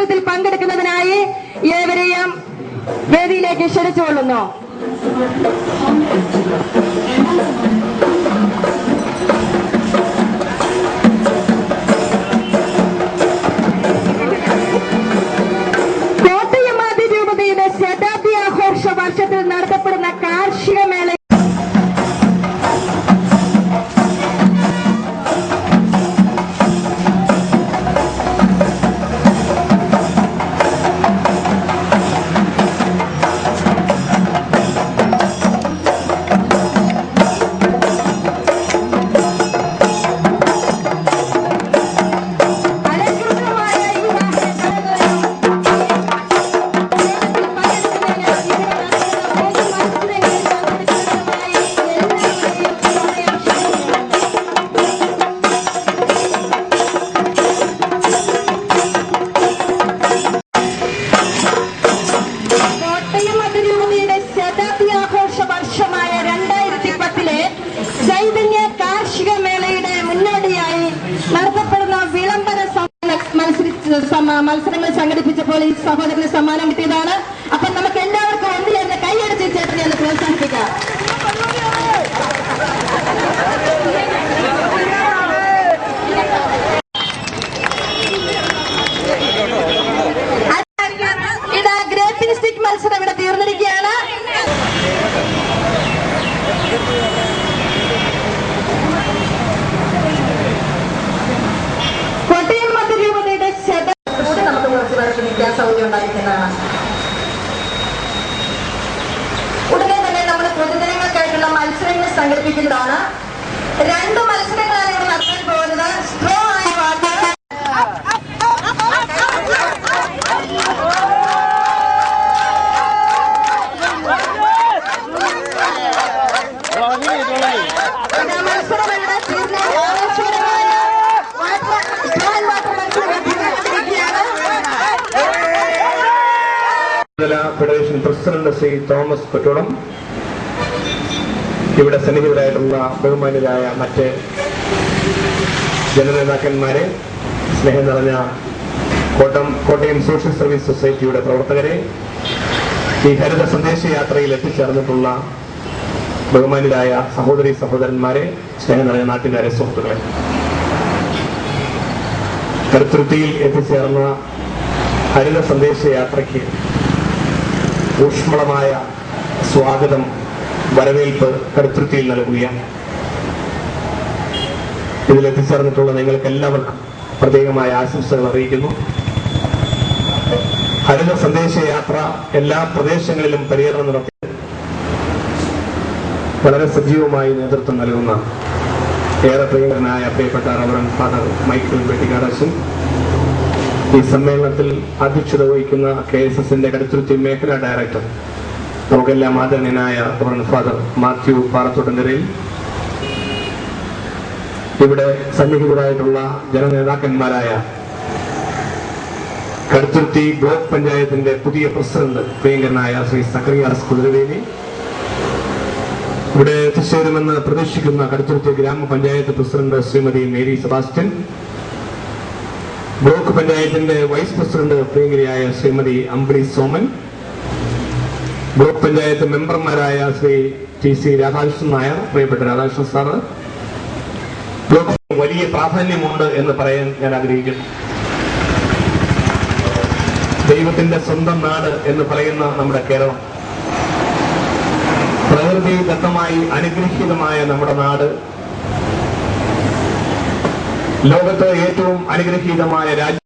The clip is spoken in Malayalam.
മത്സരത്തിൽ പങ്കെടുക്കുന്നതിനായി ഏവരെയും വേദിയിലേക്ക് ക്ഷണിച്ചുകൊള്ളുന്നു. കോട്ടയം അതിരൂപതയുടെ ശതാബ്ദി ആഘോഷ വർഷത്തിൽ നടത്തപ്പെടുന്ന കാർഷിക മേള മത്സരങ്ങൾ സംഘടിപ്പിച്ചപ്പോൾ ഈ സഹോദരന് സമ്മാനം കിട്ടിയതാണ്. അപ്പൊ നമുക്ക് എല്ലാവർക്കും ഒന്നിലേന്ന് കൈയടിച്ച് ചേട്ടനെ ഒന്ന് പ്രോത്സാഹിപ്പിക്കാം. ഇതാ ഗ്രേപ്പിംഗ് സ്റ്റിക്ക് മത്സരം ഇവിടെ തീർന്നിരിക്കുകയാണ്. സൗകര്യം ഉണ്ടായിരിക്കുന്നതാണ്. ഉടനെ തന്നെ നമ്മൾ പൊതുജനങ്ങൾക്കായിട്ടുള്ള മത്സരങ്ങൾ സംഘടിപ്പിക്കുന്നതാണ്. 2 മത്സരങ്ങളാണ് ഇവിടെ നടത്താൻ പോകുന്നത്. സ്ട്രോ ആയ water, federation president Shri Thomas Kottolam, ഇവിടെ സന്നിഹിതരായിട്ടുള്ള ബഹുമാന്യരായ മറ്റ് ജനനേതാക്കന്മാരെ, സ്നേഹം നിറഞ്ഞ കോട്ടയം സോഷ്യൽ സർവീസ് സൊസൈറ്റിയുടെ പ്രവർത്തകരെ, ഈ ഹരിത സന്ദേശയാത്രയിൽ എത്തിച്ചേർന്നിട്ടുള്ള ബഹുമാന്യരായ സഹോദരി സഹോദരന്മാരെ, സ്നേഹം നിറഞ്ഞ നാട്ടുകാരെ, സുഹൃത്തുക്കളെ, കടുത്തുരുത്തിയിൽ എത്തിച്ചേർന്ന ഹരിത സന്ദേശയാത്രയ്ക്ക് ഊഷ്മളമായ സ്വാഗതം, വരവേൽപ്പ് കടുത്തുരുത്തിയിൽ നൽകുകയാണ്. ഇതിലെത്തിച്ചേർന്നിട്ടുള്ള നിങ്ങൾക്ക് എല്ലാവർക്കും പ്രത്യേകമായ ആശംസകൾ അറിയിക്കുന്നു. ഹരിത സന്ദേശയാത്ര എല്ലാ പ്രദേശങ്ങളിലും പര്യടനം നടത്തി വളരെ സജീവമായി നേതൃത്വം നൽകുന്ന ഏറെ പ്രിയങ്കരനായ പ്രിയപ്പെട്ട റവറന്റ് ഫാദർ മൈക്കിൾ വെട്ടിക്കാടശ്ശൻ, ഈ സമ്മേളനത്തിൽ അധ്യക്ഷത വഹിക്കുന്ന KSSന്റെ കടുത്തുരുത്തി മേഖലാ ഡയറക്ടർ, നമുക്കെല്ലാം ആദരണീയനായ റവറന്റ് ഫാദർ മാത്യു പാറത്തോട്ടങ്കരയിൽ, ഇവിടെ സന്നിഹിതരായിട്ടുള്ള ജനനേതാക്കന്മാരായ കടുത്തുരുത്തി ബ്ലോക്ക് പഞ്ചായത്തിന്റെ പുതിയ പ്രസിഡന്റ് പ്രിയങ്കരനായ ശ്രീ സക്കറിയാസ് കുതിരവേലി, ഇവിടെ എത്തിച്ചേരുമെന്ന് പ്രതീക്ഷിക്കുന്ന കടുത്തുരുത്തി ഗ്രാമപഞ്ചായത്ത് president Shrimati Mary Sebastian, block പഞ്ചായത്തിന്റെ വൈസ് പ്രസിഡന്റ് പ്രിയങ്കരിയായ ശ്രീമതി അമ്പിളി സോമൻ, ബ്ലോക്ക് പഞ്ചായത്ത് മെമ്പർമാരായ ശ്രീ TC രാധാകൃഷ്ണൻ നായർ, പ്രിയപ്പെട്ട രാധാകൃഷ്ണൻ സാറ്, ബ്ലോക്ക് വലിയ പ്രാധാന്യമുണ്ട് എന്ന് പറയാൻ ഞാൻ ആഗ്രഹിക്കുന്നു. ദൈവത്തിന്റെ സ്വന്തം നാട് എന്ന് പറയുന്ന നമ്മുടെ കേരളം, പ്രകൃതിദത്തമായി അനുഗ്രഹീതമായ നമ്മുടെ നാട്, ലോകത്ത് ഏറ്റവും അനുഗ്രഹീതമായ രാജ്യം